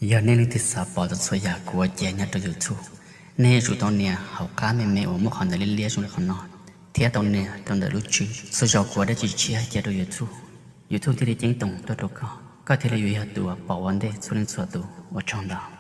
giờ nên thì sao bỏ được số nhà của trẻ nhà tôi YouTube nên chủ tao nè học cá mẹ ở một khoản để liên xuống con nó thế tao nè tao đã lúc trước số giờ của đã chỉ chia cho tôi YouTube thì chính tổng tôi đâu có thể là yêu tụ bảo vấn đề số lượng số tụ ở trong đó